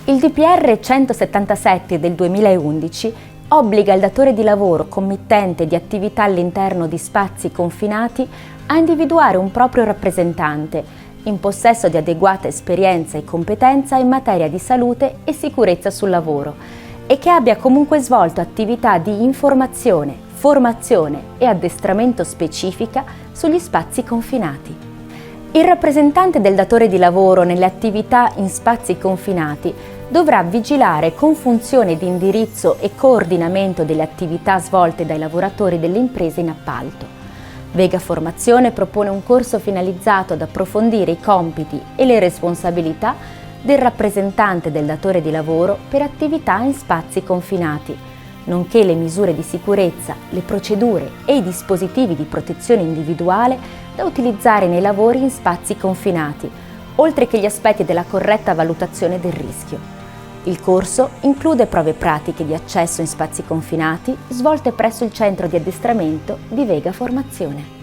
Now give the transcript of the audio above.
Il DPR 177 del 2011 obbliga il datore di lavoro committente di attività all'interno di spazi confinati a individuare un proprio rappresentante, in possesso di adeguata esperienza e competenza in materia di salute e sicurezza sul lavoro e che abbia comunque svolto attività di informazione, formazione e addestramento specifica sugli spazi confinati. Il rappresentante del datore di lavoro nelle attività in spazi confinati dovrà vigilare con funzione di indirizzo e coordinamento delle attività svolte dai lavoratori delle imprese in appalto. Vega Formazione propone un corso finalizzato ad approfondire i compiti e le responsabilità del rappresentante del datore di lavoro per attività in spazi confinati, nonché le misure di sicurezza, le procedure e i dispositivi di protezione individuale da utilizzare nei lavori in spazi confinati, oltre che gli aspetti della corretta valutazione del rischio. Il corso include prove pratiche di accesso in spazi confinati svolte presso il centro di addestramento di Vega Formazione.